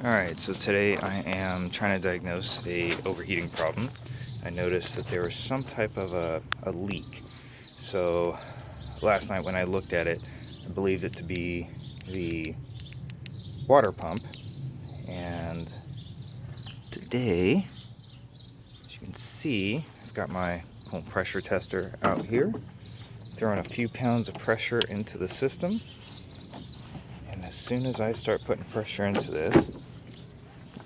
Alright, so today I am trying to diagnose a overheating problem. I noticed that there was some type of a leak. So last night when I looked at it, I believed it to be the water pump. And today, as you can see, I've got my home pressure tester out here, throwing a few pounds of pressure into the system. And as soon as I start putting pressure into this,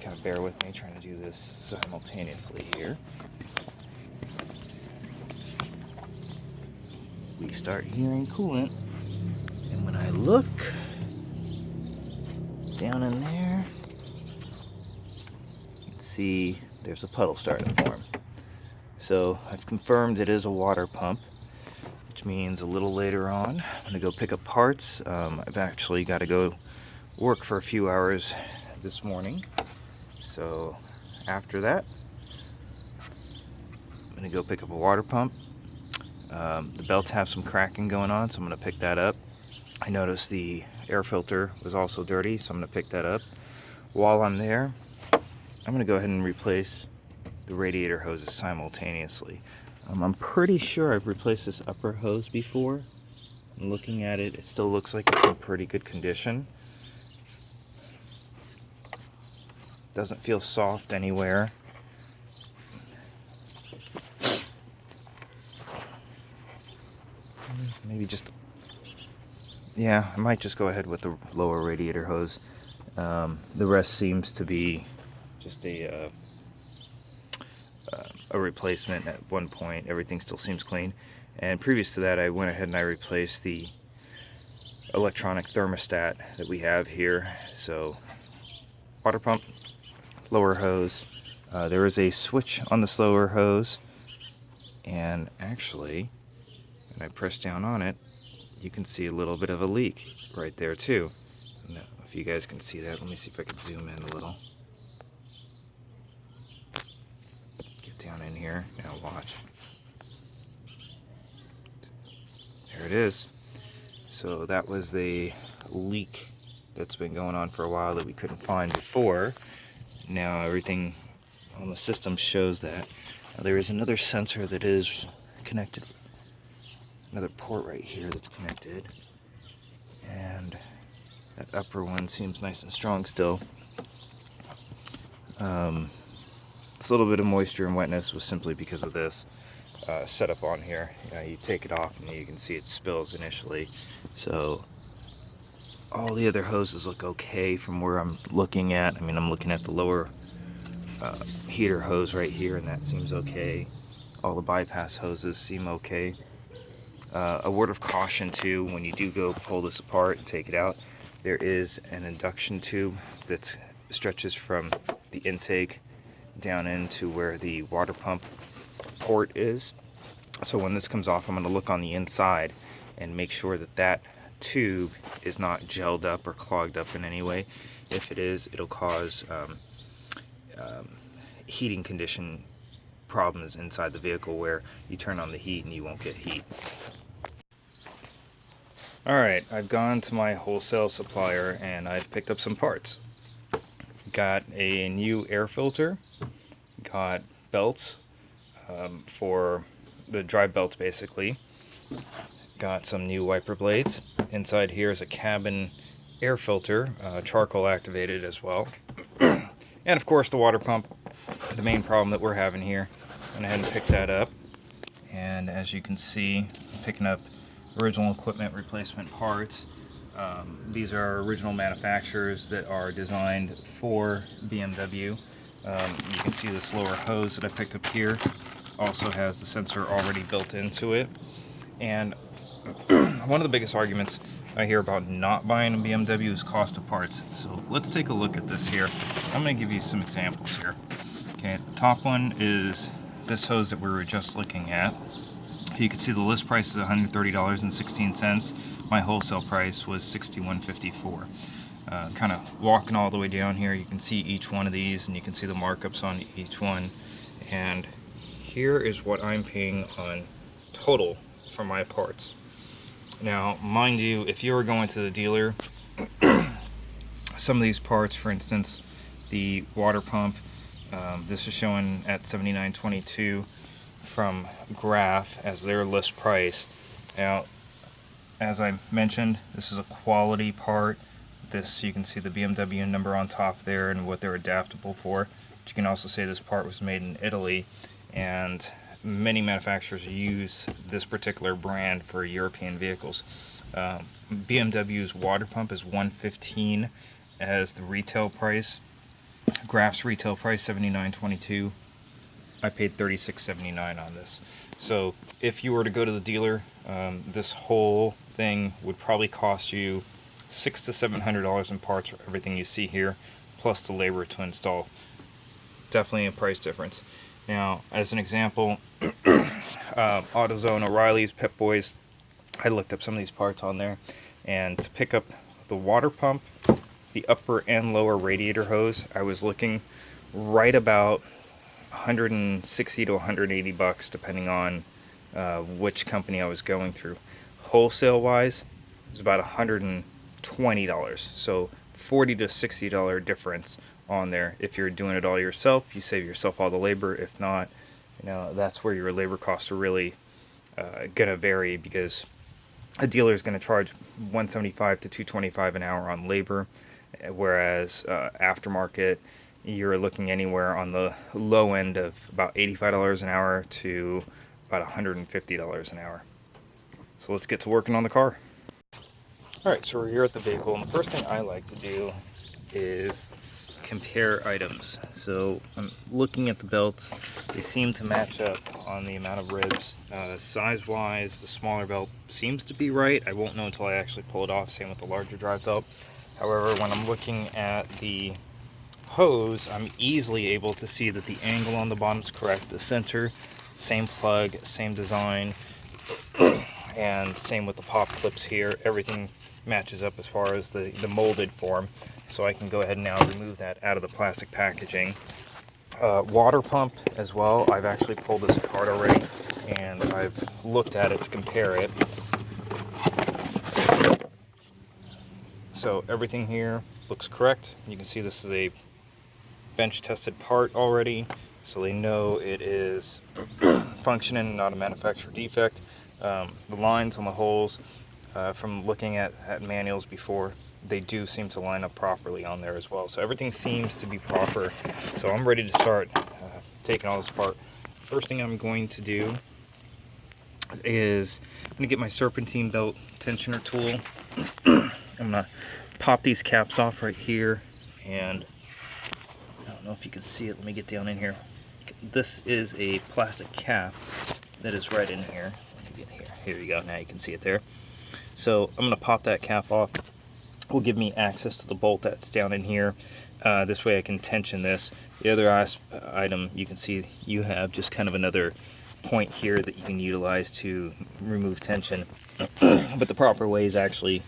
kind of bear with me trying to do this simultaneously here. We start hearing coolant, and when I look down in there, you can see there's a puddle starting to form. So I've confirmed it is a water pump, which means a little later on I'm going to go pick up parts. I've actually got to go work for a few hours this morning. So after that, I'm going to go pick up a water pump. The belts have some cracking going on, so I'm going to pick that up. I noticed the air filter was also dirty, so I'm going to pick that up. While I'm there, I'm going to go ahead and replace the radiator hoses simultaneously. I'm pretty sure I've replaced this upper hose before. I'm looking at it, it still looks like it's in pretty good condition. Doesn't feel soft anywhere. Maybe just, yeah, I might just go ahead with the lower radiator hose. The rest seems to be just a replacement at one point. Everything still seems clean. And previous to that, I went ahead and I replaced the electronic thermostat that we have here. So water pump, lower hose. There is a switch on this lower hose, and actually when I press down on it, you can see a little bit of a leak right there too. Now, if you guys can see that, let me see if I can zoom in a little. Get down in here, now watch. There it is. So that was the leak that's been going on for a while that we couldn't find before. Now everything on the system shows that. Now there is another sensor that is connected, another port right here that's connected, and that upper one seems nice and strong still. It's a little bit of moisture and wetness was simply because of this setup on here. You take it off and you can see it spills initially. So all the other hoses look okay from where I'm looking at. I mean, I'm looking at the lower heater hose right here, and that seems okay. All the bypass hoses seem okay. A word of caution too, when you do go pull this apart and take it out, there is an induction tube that stretches from the intake down into where the water pump port is. So when this comes off, I'm going to look on the inside and make sure that that tube is not gelled up or clogged up in any way. If it is, it'll cause heating condition problems inside the vehicle where you turn on the heat and you won't get heat. Alright, I've gone to my wholesale supplier and I've picked up some parts. Got a new air filter, got belts for the drive belts basically, got some new wiper blades. Inside here is a cabin air filter, charcoal activated as well. And of course the water pump, the main problem that we're having here. Went ahead and picked that up, and as you can see, I'm picking up original equipment replacement parts. These are original manufacturers that are designed for BMW. You can see this lower hose that I picked up here also has the sensor already built into it. And one of the biggest arguments I hear about not buying a BMW is cost of parts. So let's take a look at this here. I'm going to give you some examples here. Okay, the top one is this hose that we were just looking at. You can see the list price is $130.16. My wholesale price was $61.54. Kind of walking all the way down here, you can see each one of these and you can see the markups on each one. And here is what I'm paying on total for my parts. Now, mind you, if you were going to the dealer, some of these parts, for instance, the water pump. This is showing at $79.22 from Graph as their list price. Now, as I mentioned, this is a quality part. This, you can see the BMW number on top there and what they're adaptable for. But you can also say this part was made in Italy, and many manufacturers use this particular brand for European vehicles. BMW's water pump is $115 as the retail price. Graph's retail price $79.22. I paid $36.79 on this. So if you were to go to the dealer, this whole thing would probably cost you $600 to $700 in parts for everything you see here, plus the labor to install. Definitely a price difference. Now, as an example, AutoZone, O'Reilly's, Pep Boys, I looked up some of these parts on there, and to pick up the water pump, the upper and lower radiator hose, I was looking right about 160 to 180 bucks, depending on which company I was going through. Wholesale wise, it was about $120, so $40 to $60 difference on there. If you're doing it all yourself, you save yourself all the labor. If not, you know, that's where your labor costs are really gonna vary, because a dealer is going to charge $175 to $225 an hour on labor, whereas aftermarket, you're looking anywhere on the low end of about $85 an hour to about $150 an hour. So let's get to working on the car. Alright, so we're here at the vehicle, and the first thing I like to do is compare items. So I'm looking at the belts. They seem to match up on the amount of ribs. Size wise, the smaller belt seems to be right. I won't know until I actually pull it off. Same with the larger drive belt. However, when I'm looking at the hose, I'm easily able to see that the angle on the bottom is correct. The center, same plug, same design, and same with the pop clips here. Everything matches up as far as the molded form. So I can go ahead and now remove that out of the plastic packaging. Water pump as well. I've actually pulled this apart already, and I've looked at it to compare it. So everything here looks correct. You can see this is a bench tested part already, so they know it is functioning, not a manufacturer defect. The lines on the holes, from looking at manuals before, they do seem to line up properly on there as well. So everything seems to be proper. So I'm ready to start taking all this apart. First thing I'm going to do is I'm going to get my serpentine belt tensioner tool. I'm going to pop these caps off right here, and I don't know if you can see it. Let me get down in here. This is a plastic cap that is right in here. Let me get here. Here you go. Now you can see it there. So I'm going to pop that cap off. Will give me access to the bolt that's down in here. This way I can tension this. The other item, you can see you have just kind of another point here that you can utilize to remove tension. But the proper way is actually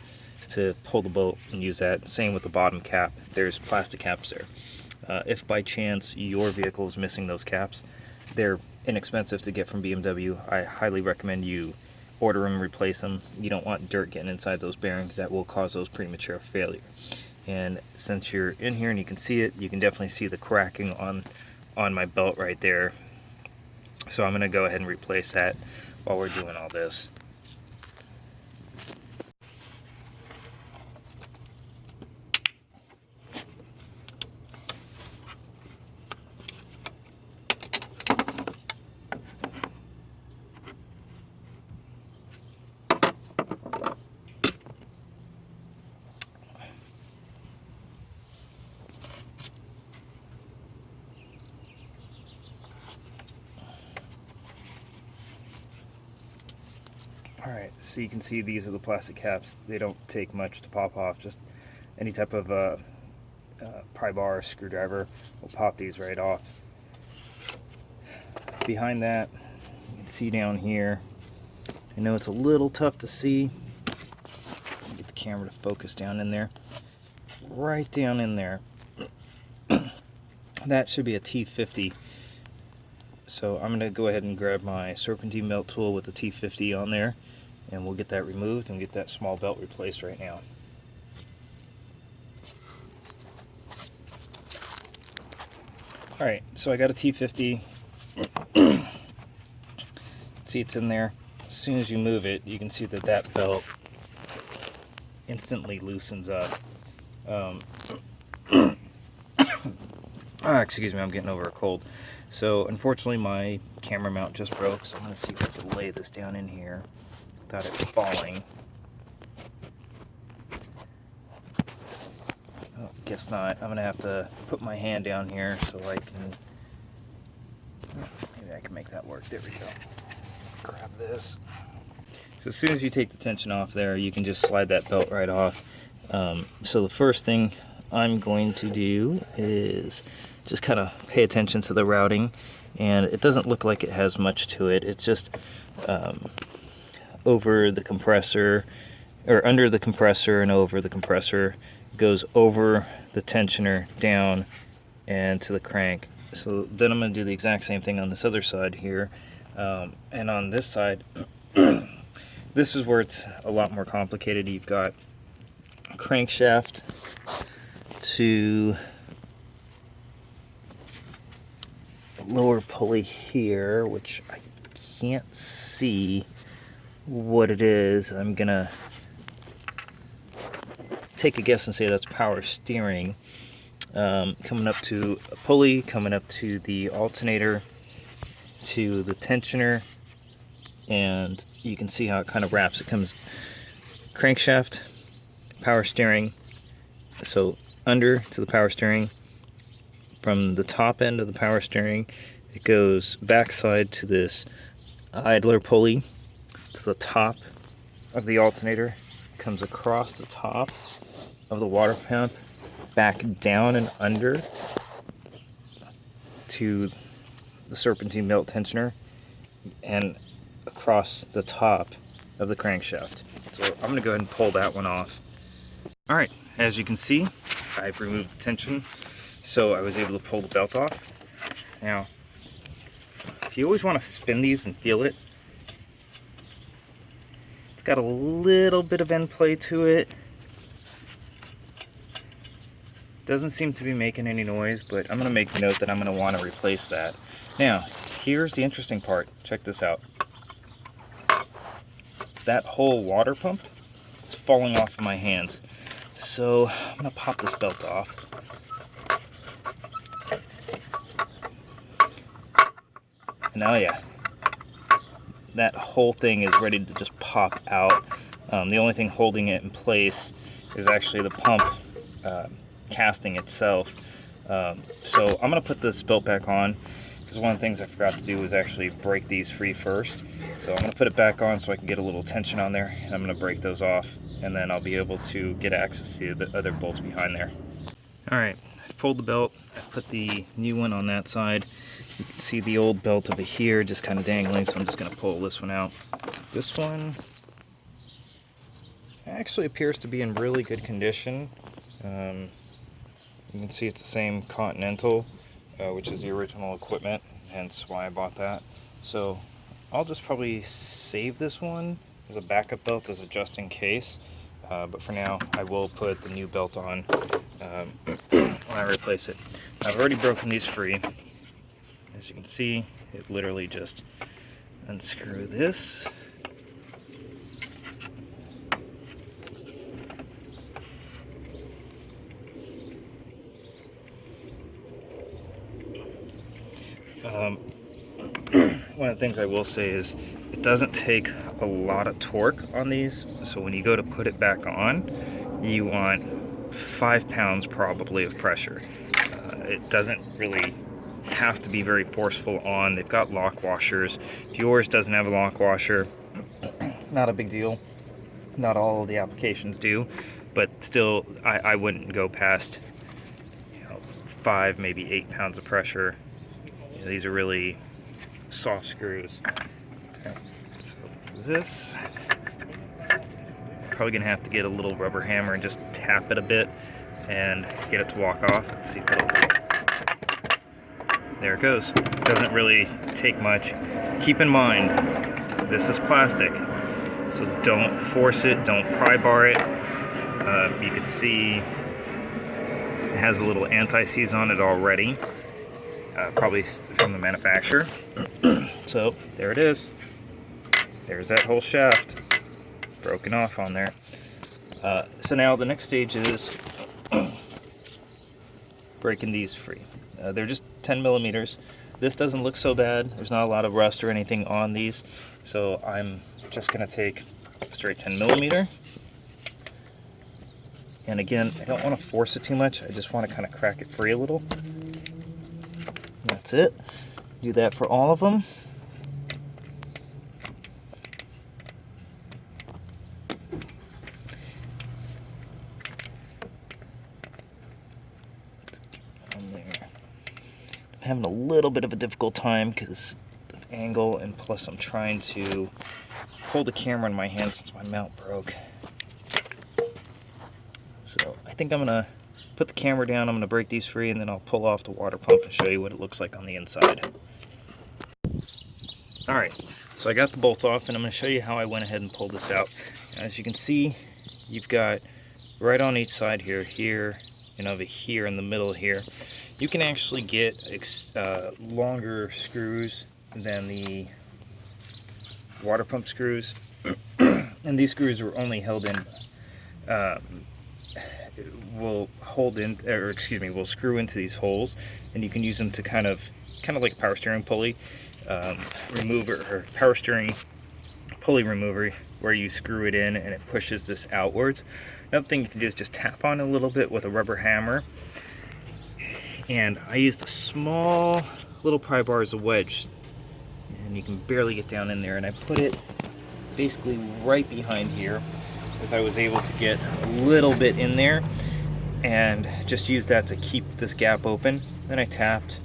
to pull the bolt and use that. Same with the bottom cap. There's plastic caps there. If by chance your vehicle is missing those caps, they're inexpensive to get from BMW. I highly recommend you order them, replace them. You don't want dirt getting inside those bearings. That will cause those premature failure. And since you're in here and you can see it, you can definitely see the cracking on my belt right there. So I'm going to go ahead and replace that while we're doing all this. Alright, so you can see these are the plastic caps. They don't take much to pop off. Just any type of pry bar, screwdriver will pop these right off. Behind that, you can see down here, I know it's a little tough to see. Get the camera to focus down in there. Right down in there. That should be a T50. So I'm going to go ahead and grab my serpentine belt tool with the T50 on there, and we'll get that removed and get that small belt replaced right now. Alright, so I got a T50. See, it's in there. As soon as you move it, you can see that that belt instantly loosens up. Excuse me, I'm getting over a cold. So unfortunately my camera mount just broke, so I'm going to see if I can lay this down in here without it falling. Oh, guess not. I'm going to have to put my hand down here so I can... Maybe I can make that work. There we go. Grab this. So as soon as you take the tension off there, you can just slide that belt right off. So the first thing I'm going to do is just kind of pay attention to the routing, and it doesn't look like it has much to it. It's just over the compressor, or under the compressor and over the compressor, goes over the tensioner down and to the crank. So then I'm going to do the exact same thing on this other side here, and on this side this is where it's a lot more complicated. You've got crankshaft to lower pulley here, which I can't see what it is. I'm gonna take a guess and say that's power steering. Coming up to a pulley, coming up to the alternator, to the tensioner, and you can see how it kind of wraps. It comes crankshaft, power steering, so under to the power steering. From the top end of the power steering, it goes backside to this idler pulley to the top of the alternator, comes across the top of the water pump, back down and under to the serpentine belt tensioner, and across the top of the crankshaft. So I'm going to go ahead and pull that one off. Alright, as you can see, I've removed the tension, so I was able to pull the belt off. Now, if you always want to spin these and feel it, it's got a little bit of end play to it. Doesn't seem to be making any noise, but I'm going to make note that I'm going to want to replace that. Now, here's the interesting part. Check this out. That whole water pump is falling off of my hands. So I'm going to pop this belt off. And now, yeah, that whole thing is ready to just pop out. The only thing holding it in place is actually the pump casting itself. So I'm going to put this belt back on, because one of the things I forgot to do was actually break these free first. So I'm going to put it back on so I can get a little tension on there, and I'm going to break those off, and then I'll be able to get access to the other bolts behind there. Alright, I've pulled the belt, I've put the new one on that side. You can see the old belt over here just kind of dangling, so I'm just going to pull this one out. This one actually appears to be in really good condition. You can see it's the same Continental, which is the original equipment, hence why I bought that. So I'll just probably save this one as a backup belt, as a just in case. But for now, I will put the new belt on when I replace it. I've already broken these free. As you can see, it literally just unscrew this. One of the things I will say is it doesn't take a lot of torque on these, so when you go to put it back on, you want 5 pounds probably of pressure. It doesn't really have to be very forceful on. They've got lock washers. If yours doesn't have a lock washer, not a big deal. Not all of the applications do, but still I wouldn't go past 5, maybe 8 pounds of pressure. These are really soft screws. So this, probably gonna have to get a little rubber hammer and just tap it a bit and get it to walk off. Let's see if it'll. There it goes. Doesn't really take much. Keep in mind, this is plastic, so don't force it, don't pry bar it. You can see it has a little anti-seize on it already. probably from the manufacturer. So there it is. There's that whole shaft broken off on there. So now the next stage is breaking these free. They're just 10 millimeters. This doesn't look so bad. There's not a lot of rust or anything on these. So I'm just gonna take straight 10 millimeter. And again, I don't want to force it too much. I just want to kind of crack it free a little. That's it. Do that for all of them. On there. I'm having a little bit of a difficult time because of the angle, and plus I'm trying to hold the camera in my hand since my mount broke. So I think I'm gonna put the camera down, I'm gonna break these free, and then I'll pull off the water pump and show you what it looks like on the inside. Alright, so I got the bolts off, and I'm gonna show you how I went ahead and pulled this out. As you can see, you've got right on each side here, and over here in the middle here. You can actually get longer screws than the water pump screws. And these screws were only held in will screw into these holes, and you can use them to kind of like a power steering pulley remover, or power steering pulley remover, where you screw it in and it pushes this outwards. Another thing you can do is just tap on a little bit with a rubber hammer, and I used a small little pry bar as a wedge, and you can barely get down in there, and I put it basically right behind here, as I was able to get a little bit in there, and just use that to keep this gap open. Then I tapped,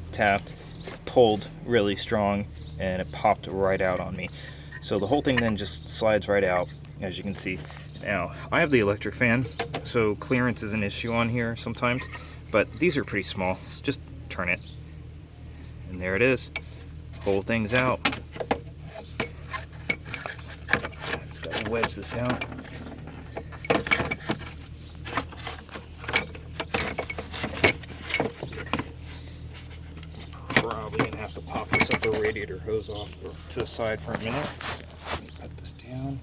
pulled really strong, and it popped right out on me. So the whole thing then just slides right out, as you can see. Now, I have the electric fan, so clearance is an issue on here sometimes, but these are pretty small, so just turn it. And there it is. Whole thing's out. Just gotta wedge this out. Probably gonna have to pop this upper radiator hose off to the side for a minute. Let me put this down.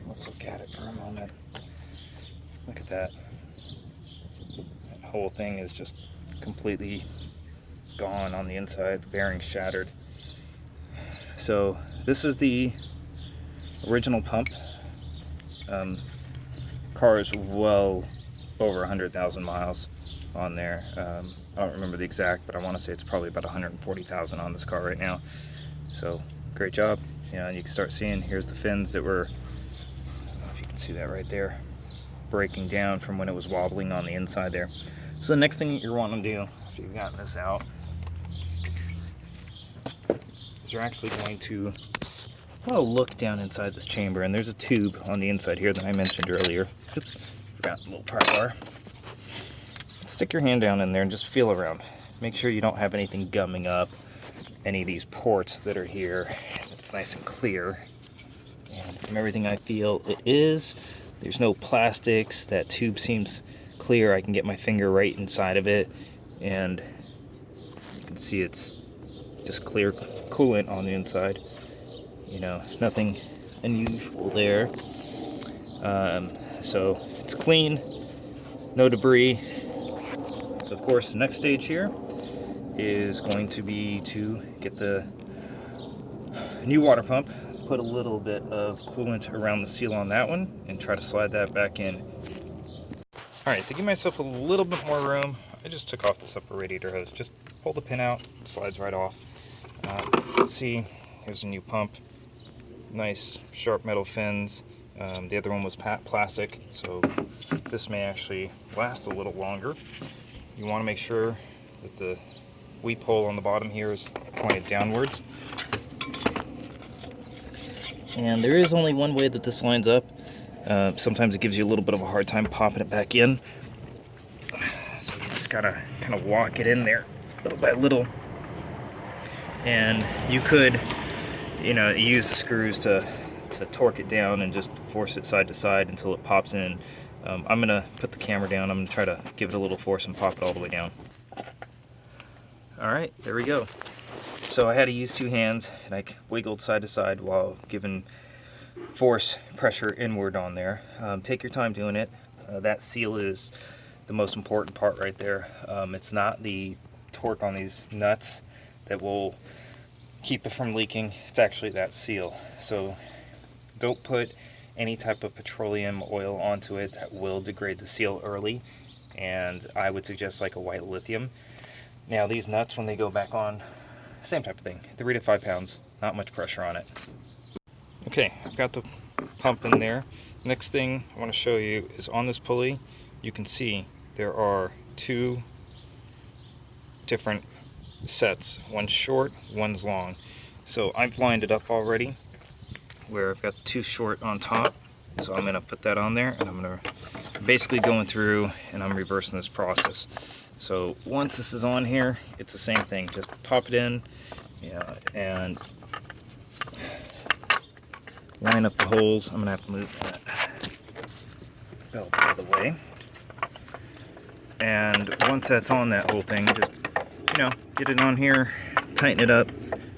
Let's look at it for a moment. Look at that. That whole thing is just completely gone on the inside. The bearing's shattered. So this is the original pump. Car is well over 100,000 miles on there. I don't remember the exact, but I want to say it's probably about 140,000 on this car right now. So great job. And you can start seeing, here's the fins that were, I don't know if you can see that right there, breaking down from when it was wobbling on the inside there. So the next thing you're wanting to do after you've gotten this out is you're actually going to look down inside this chamber, and there's a tube on the inside here that I mentioned earlier. Oops, forgot a little pry bar. Stick your hand down in there and just feel around. Make sure you don't have anything gumming up any of these ports that are here. It's nice and clear. And from everything I feel, it is. There's no plastics. That tube seems clear. I can get my finger right inside of it, and you can see it's just clear coolant on the inside. You know, nothing unusual there. So it's clean, no debris. So of course the next stage here is going to be to get the new water pump, put a little bit of coolant around the seal on that one, and try to slide that back in. Alright, to give myself a little bit more room, I just took off this upper radiator hose. Just pull the pin out, slides right off. Let's see, here's a new pump. Nice sharp metal fins. The other one was plastic, so this may actually last a little longer. You want to make sure that the weep hole on the bottom here is pointed downwards. And there is only one way that this lines up. Sometimes it gives you a little bit of a hard time popping it back in. So you just gotta kind of walk it in there little by little. And you could you know, you use the screws to torque it down and just force it side to side until it pops in. I'm gonna put the camera down. I'm gonna try to give it a little force and pop it all the way down. All right, there we go. So I had to use 2 hands, and I wiggled side to side while giving force pressure inward on there. Take your time doing it. That seal is the most important part right there. It's not the torque on these nuts that will keep it from leaking. It's actually that seal. So don't put any type of petroleum oil onto it. That will degrade the seal early, and I would suggest like a white lithium. Now these nuts, when they go back on, same type of thing, 3 to 5 pounds, not much pressure on it. Okay, I've got the pump in there. Next thing I want to show you is on this pulley, you can see there are 2 different sets. One's short, one's long. So I've lined it up already where I've got 2 short on top. So I'm going to put that on there, and I'm going to basically going through and I'm reversing this process. So once this is on here, it's the same thing. Just pop it in, and line up the holes. I'm going to have to move that belt out of the way. And once that's on that whole thing, just, get it on here, tighten it up.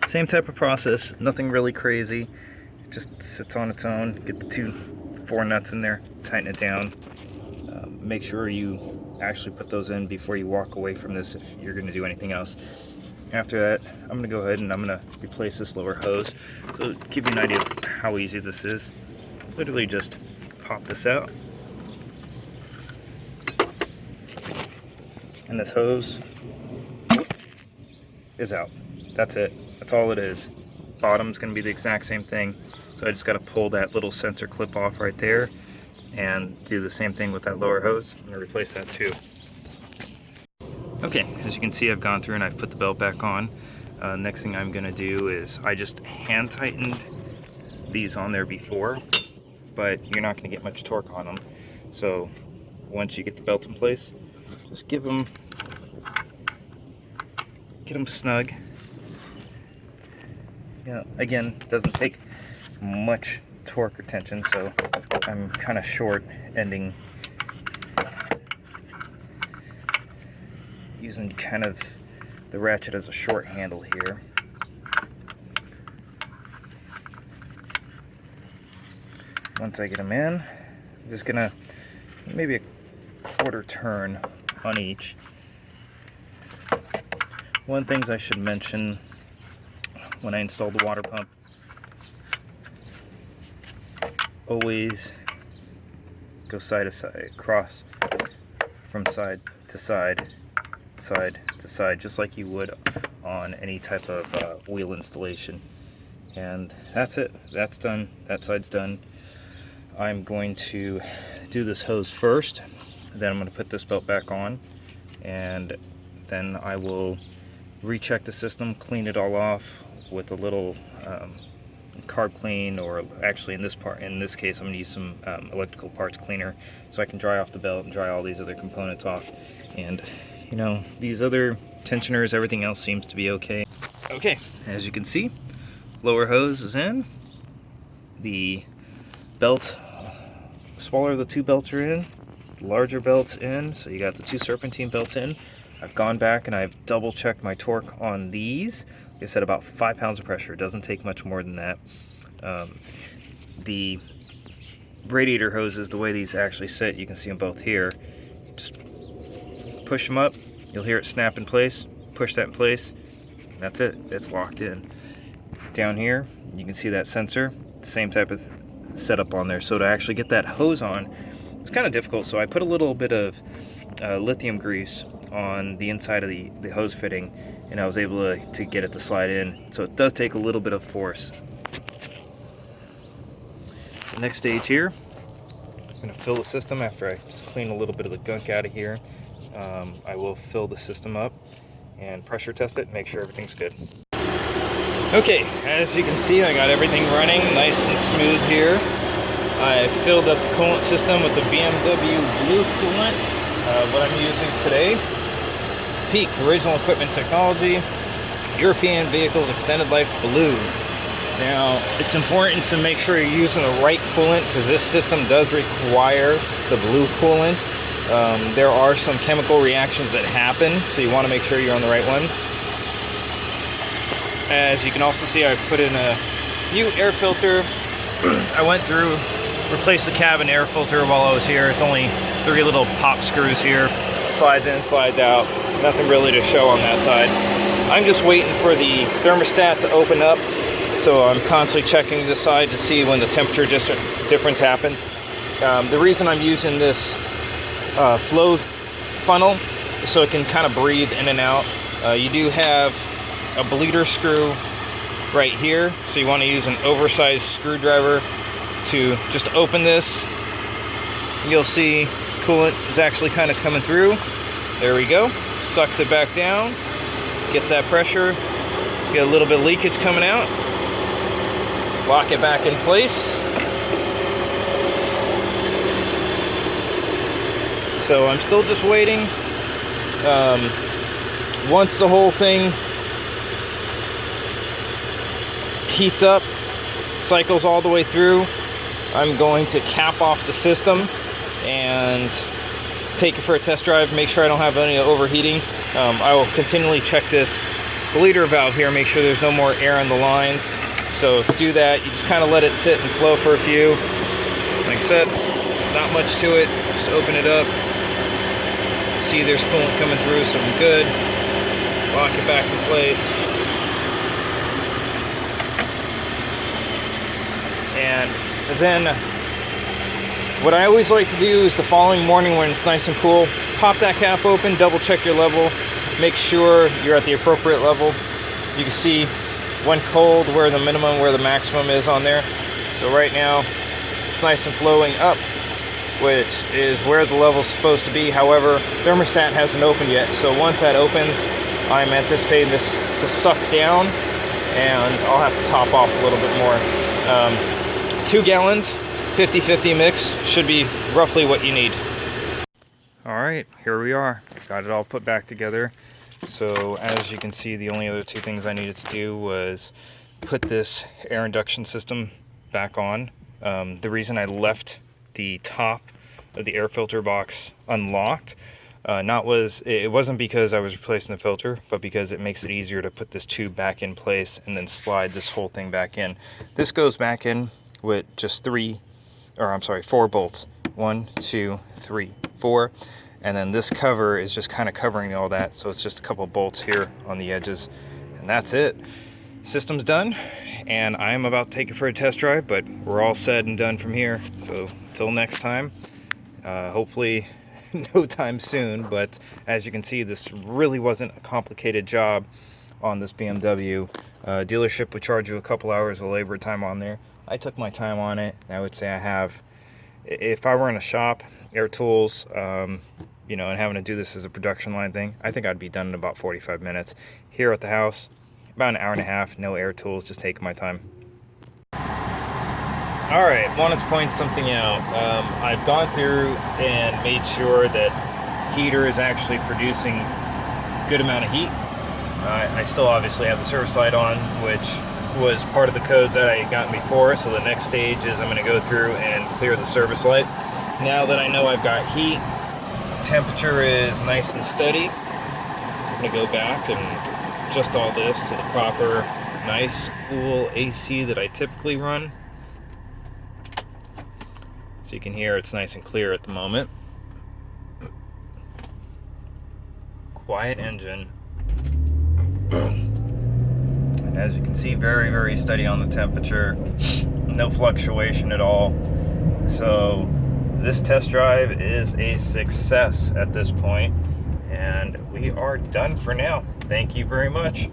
Same type of process, nothing really crazy. It just sits on its own. Get the 4 nuts in there, tighten it down. Make sure you actually put those in before you walk away from this if you're going to do anything else. After that, I'm going to go ahead and I'm going to replace this lower hose. So to give you an idea of how easy this is, literally just pop this out. And this hose is out. That's it. That's all it is. Bottom's going to be the exact same thing. So I just got to pull that little sensor clip off right there and do the same thing with that lower hose. I'm going to replace that too. Okay, as you can see, I've gone through and I've put the belt back on. Next thing I'm going to do is I just hand tightened these on there before, but you're not going to get much torque on them. So once you get the belt in place, just get them snug. Again, it doesn't take much torque or tension, so I'm kind of short ending, using kind of the ratchet as a short handle here. Once I get them in, I'm just gonna maybe a quarter turn on each. One thing I should mention when I install the water pump, always go side to side, cross from side to side, side to side, just like you would on any type of wheel installation. And that's it. That's done. That side's done. I'm going to do this hose first, then I'm going to put this belt back on, and then I will recheck the system, clean it all off with a little carb clean, or actually in this case I'm going to use some electrical parts cleaner so I can dry off the belt and dry all these other components off. And these other tensioners, everything else seems to be okay. Okay, as you can see, lower hose is in, the belt, smaller of the 2 belts are in, larger belts in, so you got the 2 serpentine belts in. I've gone back and I've double checked my torque on these. Like I said, about 5 pounds of pressure. It doesn't take much more than that. The radiator hoses, the way these actually sit, you can see them both here. Just push them up, you'll hear it snap in place. Push that in place, that's it. It's locked in. Down here, you can see that sensor. Same type of setup on there. So to actually get that hose on, it's kind of difficult. So I put a little bit of lithium grease on the inside of the hose fitting, and I was able to get it to slide in. So it does take a little bit of force. The next stage here, I'm going to fill the system after I just clean a little bit of the gunk out of here. I will fill the system up and pressure test it, make sure everything's good. Okay, as you can see, I got everything running nice and smooth here. I filled up the coolant system with the BMW Blue coolant, what I'm using today. Peak Original Equipment Technology, European Vehicles Extended Life Blue. Now, it's important to make sure you're using the right coolant because this system does require the blue coolant. There are some chemical reactions that happen, so you want to make sure you're on the right one. As you can also see, I've put in a new air filter. I went through, replaced the cabin air filter while I was here. It's only 3 little pop screws here. Slides in, slides out. Nothing really to show on that side. I'm just waiting for the thermostat to open up. So I'm constantly checking this side to see when the temperature difference happens. The reason I'm using this flow funnel is so it can kind of breathe in and out. You do have a bleeder screw right here, so you want to use an oversized screwdriver to just open this. You'll see coolant is actually kind of coming through. There we go. Sucks it back down, gets that pressure, get a little bit of leakage coming out. Lock it back in place. So I'm still just waiting. Once the whole thing heats up, cycles all the way through, I'm going to cap off the system and take it for a test drive, make sure I don't have any overheating. I will continually check this bleeder valve here, make sure there's no more air in the lines. So do that, you just kind of let it sit and flow for a few. Like I said, not much to it, just open it up. See there's coolant coming through, so I'm good. Lock it back in place. And then what I always like to do is the following morning when it's nice and cool, pop that cap open, double check your level, make sure you're at the appropriate level. You can see when cold where the minimum, where the maximum is on there. So right now it's nice and flowing up, which is where the level's supposed to be. However, thermostat hasn't opened yet, so once that opens, I'm anticipating this to suck down and I'll have to top off a little bit more. 2 gallons, 50-50 mix should be roughly what you need. All right, here we are. Got it all put back together. So as you can see, the only other 2 things I needed to do was put this air induction system back on. The reason I left the top of the air filter box unlocked, it wasn't because I was replacing the filter, but because it makes it easier to put this tube back in place and then slide this whole thing back in. This goes back in with just 4 bolts. 1, 2, 3, 4. And then this cover is just kind of covering all that, so it's just a couple bolts here on the edges, and that's it. System's done, and I'm about to take it for a test drive, but we're all said and done from here. So till next time, hopefully no time soon, but as you can see, this really wasn't a complicated job on this BMW. Dealership would charge you a couple hours of labor time on there. I took my time on it, and I would say I have, if I were in a shop, Air Tools, you know, and having to do this as a production line thing, I think I'd be done in about 45 minutes. Here at the house, about an hour and a half, no Air Tools, just taking my time. All right, wanted to point something out. I've gone through and made sure that heater is actually producing a good amount of heat. I still obviously have the service light on, which was part of the codes that I had gotten before, so the next stage is I'm going to go through and clear the service light. Now that I know I've got heat, temperature is nice and steady, I'm going to go back and adjust all this to the proper nice cool AC that I typically run. So you can hear it's nice and clear at the moment. Quiet engine. And as you can see, very, very steady on the temperature. No fluctuation at all. So this test drive is a success at this point, and we are done for now. Thank you very much.